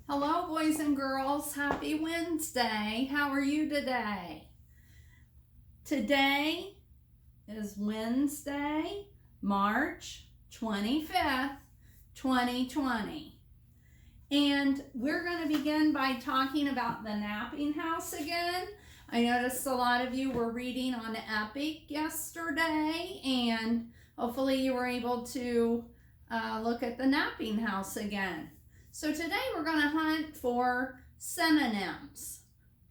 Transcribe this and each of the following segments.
Hello, boys and girls. Happy Wednesday. How are you today? Today is Wednesday, March 25th, 2020. And we're going to begin by talking about the napping house again. I noticed a lot of you were reading on Epic yesterday, and hopefully you were able to look at the napping house again. So today we're going to hunt for synonyms.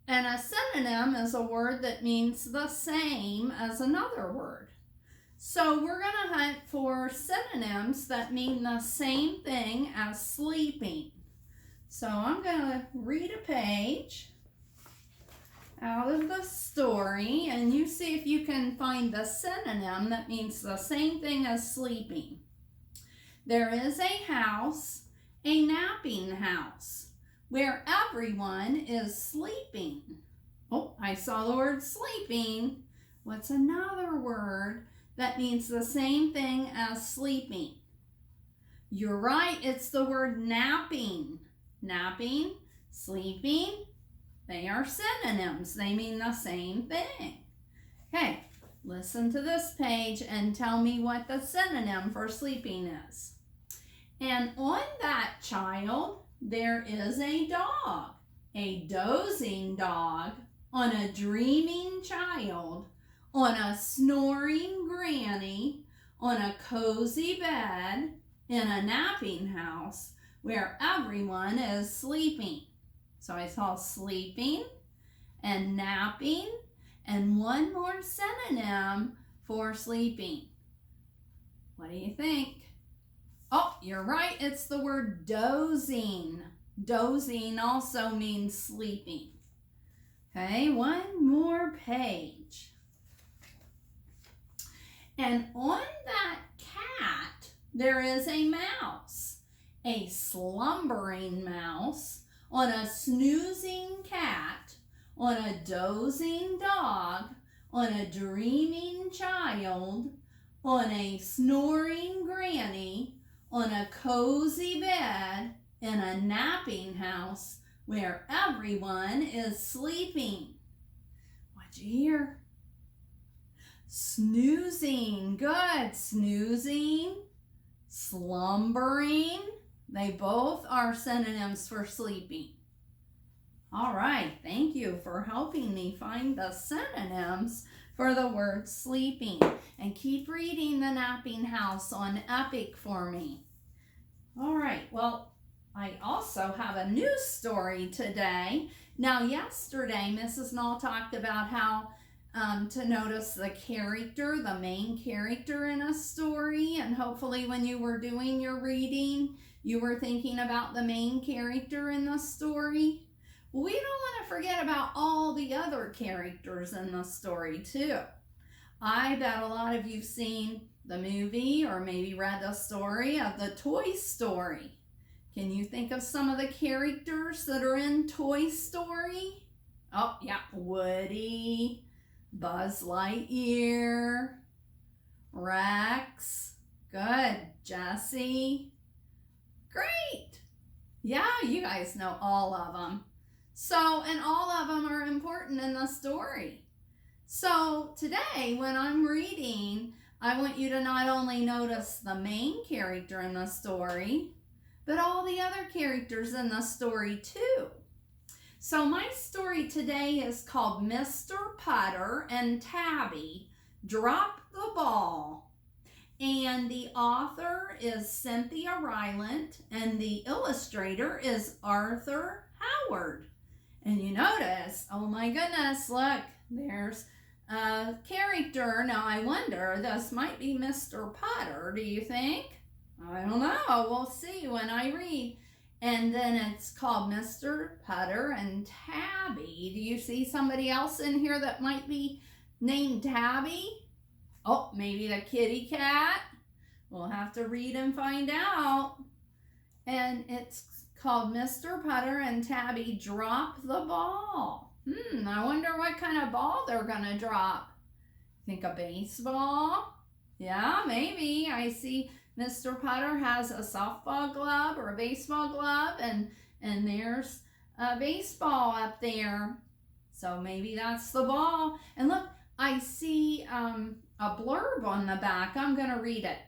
And a synonym is a word that means the same as another word. So we're going to hunt for synonyms that mean the same thing as sleeping. So I'm going to read a page out of the story, and you see if you can find the synonym that means the same thing as sleeping. There is a house, a napping house, where everyone is sleeping. Oh, I saw the word sleeping. What's another word that means the same thing as sleeping? You're right, it's the word napping. Napping, sleeping, they are synonyms. They mean the same thing. Okay, listen to this page and tell me what the synonym for sleeping is. And on that child, there is a dog, a dozing dog, on a dreaming child, on a snoring granny, on a cozy bed, in a napping house where everyone is sleeping. So I saw sleeping and napping and one more synonym for sleeping. What do you think? Oh, you're right. It's the word dozing. Dozing also means sleeping. Okay, one more page. And on that cat, there is a mouse. A slumbering mouse, on a snoozing cat, on a dozing dog, on a dreaming child, on a snoring granny, on a cozy bed, in a napping house where everyone is sleeping. What'd you hear? Snoozing. Good. Snoozing, slumbering. They both are synonyms for sleeping. All right. Thank you for helping me find the synonyms for the word sleeping. And keep reading The Napping House on Epic for me. All right, well, I also have a news story today. Now, yesterday, Mrs. Knoll talked about how to notice the character, the main character in a story, and hopefully when you were doing your reading, you were thinking about the main character in the story. We don't want to forget about all the other characters in the story, too. I bet a lot of you've seen the movie or maybe read the story of the Toy Story. Can you think of some of the characters that are in Toy Story? Oh, yeah, Woody, Buzz Lightyear, Rex, good, Jessie, great. Yeah, you guys know all of them. So, and all of them are important in the story. So today, when I'm reading, I want you to not only notice the main character in the story, but all the other characters in the story too. So my story today is called Mr. Putter and Tabby Drop the Ball. And the author is Cynthia Rylant, and the illustrator is Arthur Howard. And you notice, oh my goodness, look, there's a character. Now I wonder, this might be Mr. Putter, do you think? I don't know. We'll see when I read. And then it's called Mr. Putter and Tabby. Do you see somebody else in here that might be named Tabby? Oh, maybe the kitty cat? We'll have to read and find out. And it's called Mr. Putter and Tabby Drop the Ball. I wonder what kind of ball they're going to drop. Think a baseball? Yeah, maybe. I see Mr. Putter has a softball glove or a baseball glove, and and there's a baseball up there. So maybe that's the ball. And look, I see a blurb on the back. I'm going to read it.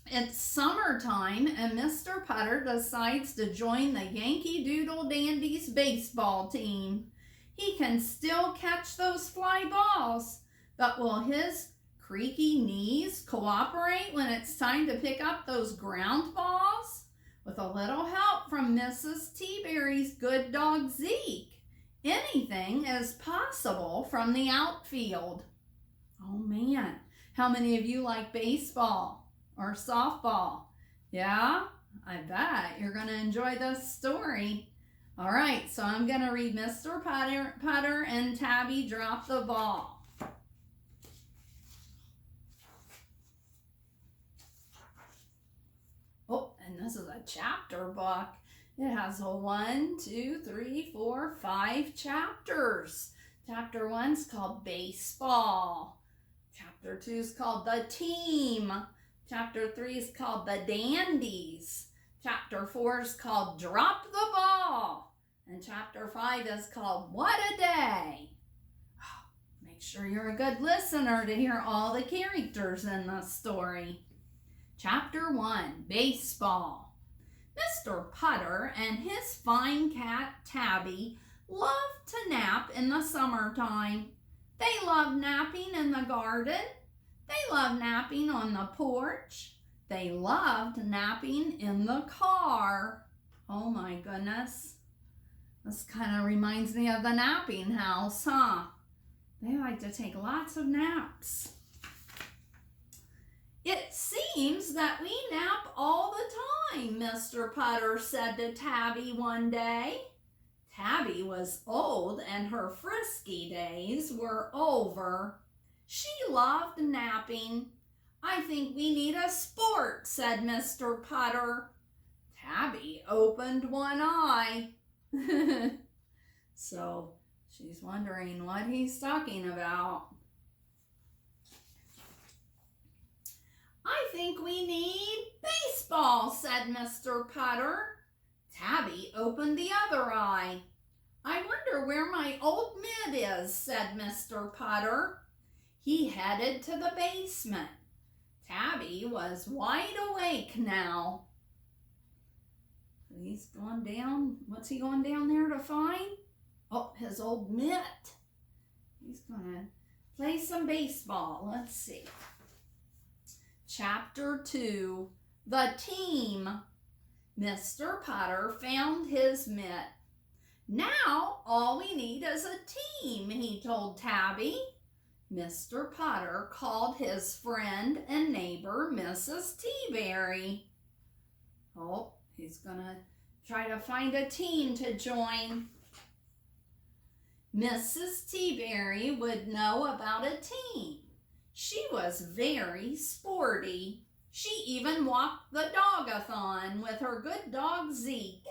It's summertime and Mr. Putter decides to join the Yankee Doodle Dandies baseball team. He can still catch those fly balls, but will his creaky knees cooperate when it's time to pick up those ground balls? With a little help from Mrs. T-Berry's good dog Zeke, anything is possible from the outfield. Oh man, how many of you like baseball or softball? Yeah, I bet you're going to enjoy this story. All right, so I'm going to read Mr. Putter and Tabby Drop the Ball. Oh, and this is a chapter book. It has 1, 2, 3, 4, 5 chapters. Chapter 1's called Baseball. Chapter 2 is called The Team. Chapter 3 is called The Dandies. Chapter 4 is called Drop the Ball. And Chapter 5 is called What a Day. Make sure you're a good listener to hear all the characters in the story. Chapter 1, Baseball. Mr. Putter and his fine cat Tabby love to nap in the summertime. They love napping in the garden. They love napping on the porch. They loved napping in the car. Oh my goodness. This kind of reminds me of the napping house, huh? They like to take lots of naps. It seems that we nap all the time, Mr. Putter said to Tabby one day. Tabby was old and her frisky days were over. She loved napping. I think we need a sport, said Mr. Putter. Tabby opened one eye. So she's wondering what he's talking about. I think we need baseball, said Mr. Putter. Tabby opened the other eye. I wonder where my old mitt is, said Mr. Putter. He headed to the basement. Tabby was wide awake now. He's going down. What's he going down there to find? Oh, his old mitt. He's going to play some baseball. Let's see. Chapter 2, The Team. Mr. Putter found his mitt. Now all we need is a team, he told Tabby. Mr. Putter called his friend and neighbor, Mrs. T-Berry. Oh, he's going to try to find a team to join. Mrs. T-Berry would know about a team. She was very sporty. She even walked the dog-a-thon with her good dog Zeke.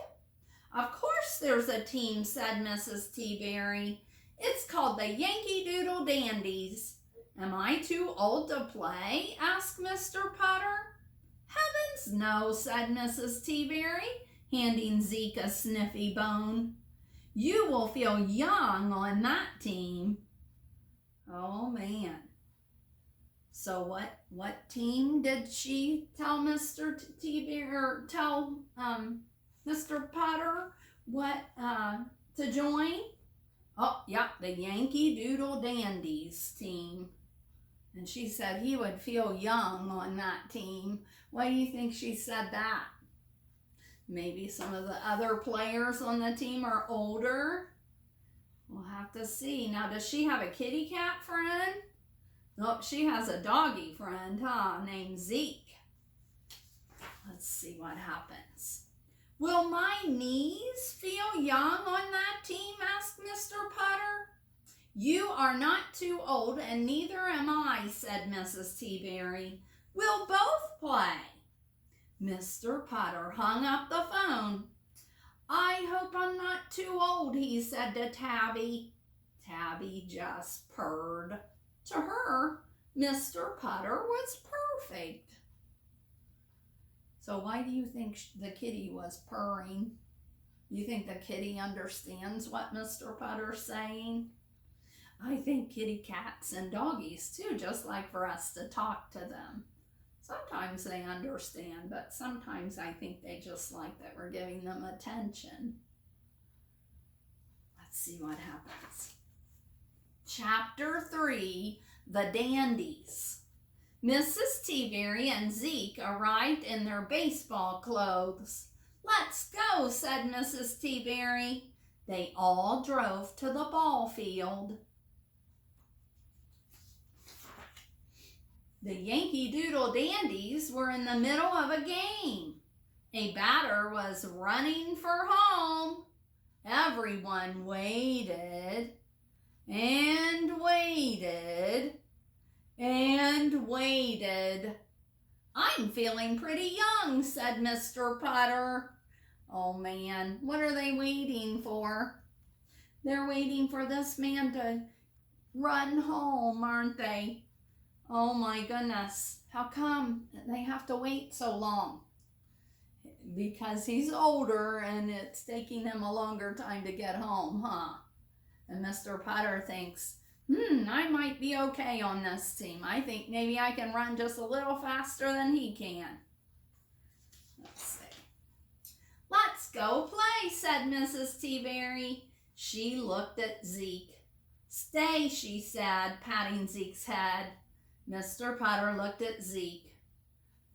Of course there's a team, said Mrs. T-Berry. It's called the Yankee Doodle Dandies. Am I too old to play? Asked Mr. Putter. Heavens no, said Mrs. T-Berry, handing Zeke a sniffy bone. You will feel young on that team. Oh man. So what team did she tell Mr. T-Berry, or tell Mr. Putter what to join? Oh, yep, the Yankee Doodle Dandies team. And she said he would feel young on that team. Why do you think she said that? Maybe some of the other players on the team are older? We'll have to see. Now, does she have a kitty cat friend? Nope, she has a doggy friend, named Zeke. Let's see what happens. Will my knees feel young on that team? Asked Mr. Putter. You are not too old, and neither am I, said Mrs. T-Berry. We'll both play. Mr. Putter hung up the phone. I hope I'm not too old, he said to Tabby. Tabby just purred. To her, Mr. Putter was perfect. So why do you think the kitty was purring? You think the kitty understands what Mr. Putter's saying? I think kitty cats and doggies too just like for us to talk to them. Sometimes they understand, but sometimes I think they just like that we're giving them attention. Let's see what happens. Chapter 3, The Dandies. Mrs. T-Berry and Zeke arrived in their baseball clothes. Let's go, said Mrs. T-Berry. They all drove to the ball field. The Yankee Doodle Dandies were in the middle of a game. A batter was running for home. Everyone waited and waited and waited. I'm feeling pretty young, said Mr. Putter. Oh man, what are they waiting for? They're waiting for this man to run home, aren't they? Oh my goodness, how come they have to wait so long? Because he's older and it's taking him a longer time to get home, huh? And Mr. Putter thinks, I might be okay on this team. I think maybe I can run just a little faster than he can. Let's see. Let's go play, said Mrs. T-Berry. She looked at Zeke. Stay, she said, patting Zeke's head. Mr. Putter looked at Zeke.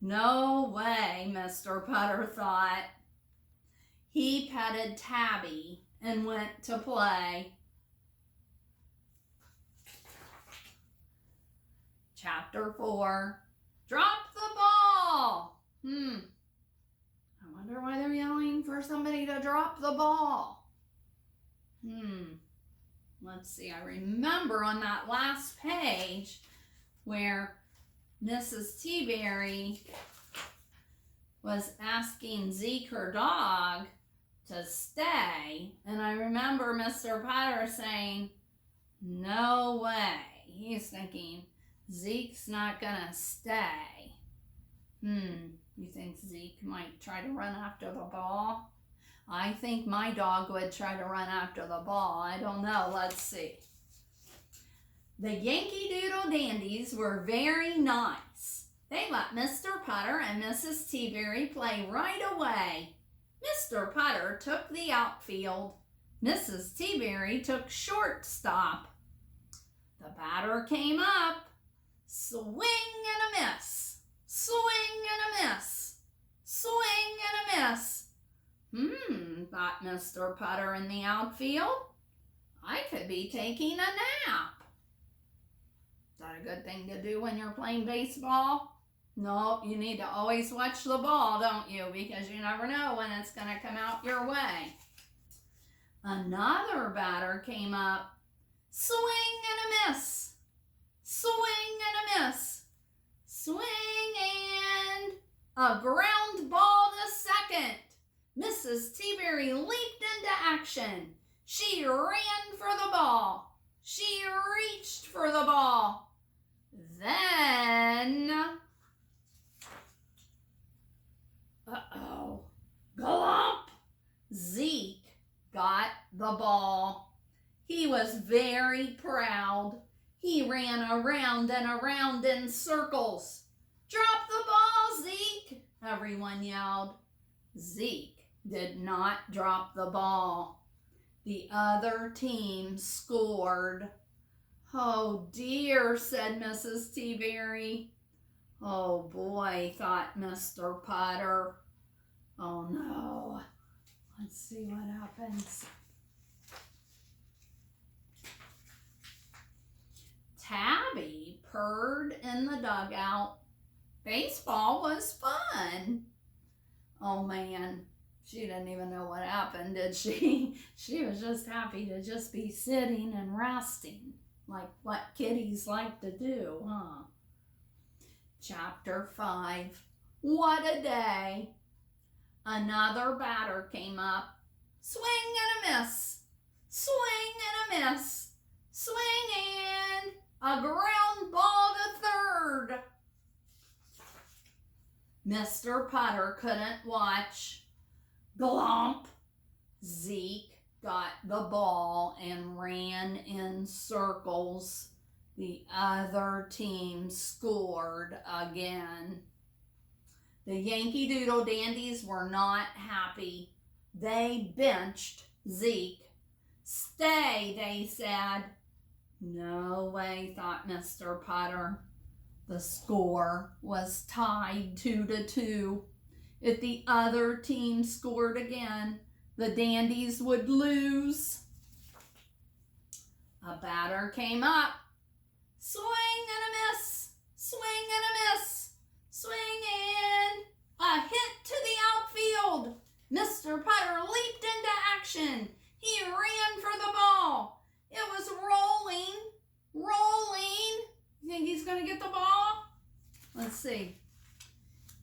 No way, Mr. Putter thought. He petted Tabby and went to play. Chapter 4, Drop the Ball. I wonder why they're yelling for somebody to drop the ball. Let's see, I remember on that last page where Mrs. T-Berry was asking Zeke, her dog, to stay. And I remember Mr. Putter saying, no way. He's thinking, Zeke's not gonna stay. You think Zeke might try to run after the ball? I think my dog would try to run after the ball. I don't know. Let's see. The Yankee Doodle Dandies were very nice. They let Mr. Putter and Mrs. T-Berry play right away. Mr. Putter took the outfield. Mrs. T-Berry took shortstop. The batter came up. Swing and a miss. Swing and a miss. Swing and a miss. Thought Mr. Putter in the outfield. I could be taking a nap. Is that a good thing to do when you're playing baseball? No, you need to always watch the ball, don't you? Because you never know when it's going to come out your way. Another batter came up. Swing and a miss. Swing and a miss. Swing and a ground ball to second. Mrs. T-Berry leaped into action. She ran for the ball. She reached for the ball. Then, glomp! Zeke got the ball. He was very proud. He ran around and around in circles. Drop the ball, Zeke! Everyone yelled. Zeke did not drop the ball. The other team scored. Oh dear, said Mrs. T-Berry. Oh boy, thought Mr. Putter. Oh no. Let's see what happens. Tabby purred in the dugout. Baseball was fun. Oh man, she didn't even know what happened, did she? She was just happy to just be sitting and resting, like what kitties like to do, huh? Chapter 5, What a Day. Another batter came up. Swing and a miss. Swing and a miss. Swing and a ground ball to third. Mr. Putter couldn't watch. Glomp! Zeke got the ball and ran in circles. The other team scored again. The Yankee Doodle Dandies were not happy. They benched Zeke. Stay, they said. No way, thought Mr. Putter. The score was tied 2-2. If the other team scored again, the Dandies would lose. A batter came up. Swing and a miss. Swing and a miss. Swing and a hit to the outfield. Mr. Putter leaped into action. He ran for the ball. It was rolling. You think he's going to get the ball? Let's see.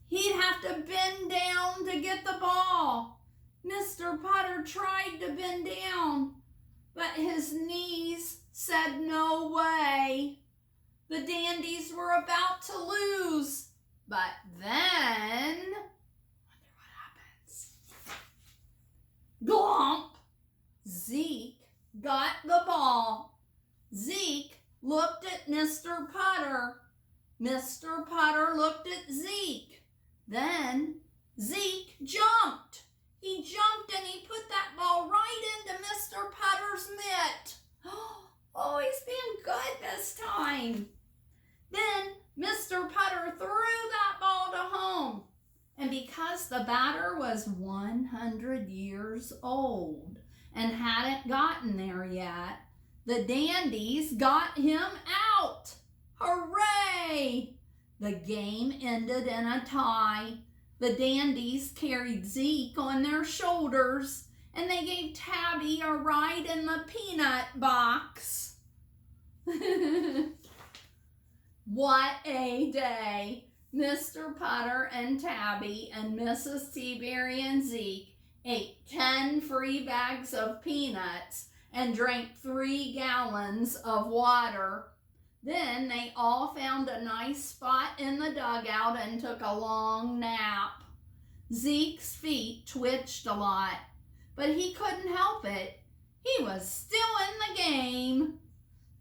He'd have to bend down to get the ball. Mr. Putter tried to bend down, but his knees said no way. The Dandies were about to lose, but then, wonder what happens. Glomp! Zeke got the ball. Zeke looked at Mr. Putter. Mr. Putter looked at Zeke. Then Zeke jumped. He jumped and he put that ball right into Mr. Putter's mitt. Oh, he's being good this time. Then Mr. Putter threw that ball to home. And because the batter was 100 years old and hadn't gotten there yet, the Dandies got him out. Hooray! The game ended in a tie. The Dandies carried Zeke on their shoulders, and they gave Tabby a ride in the peanut box. What a day! Mr. Putter and Tabby and Mrs. Seaberry and Zeke ate 10 free bags of peanuts and drank 3 gallons of water. Then they all found a nice spot in the dugout and took a long nap. Zeke's feet twitched a lot, but he couldn't help it. He was still in the game.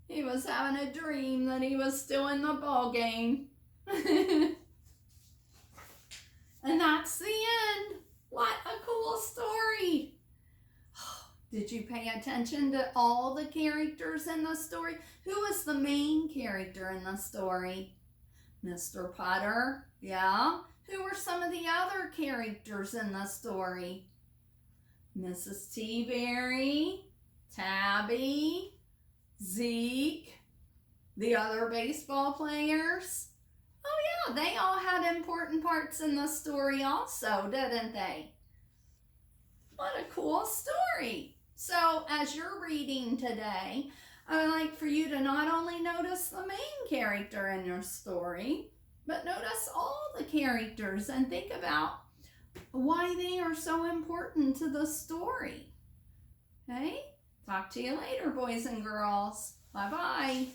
He was having a dream that he was still in the ball game. And that's the end. What a cool story. Did you pay attention to all the characters in the story? Who was the main character in the story? Mr. Putter, yeah. Who were some of the other characters in the story? Mrs. Seaberry, Tabby, Zeke, the other baseball players. Oh yeah, they all had important parts in the story also, didn't they? What a cool story. So as you're reading today, I would like for you to not only notice the main character in your story, but notice all the characters and think about why they are so important to the story. Okay? Talk to you later, boys and girls. Bye-bye.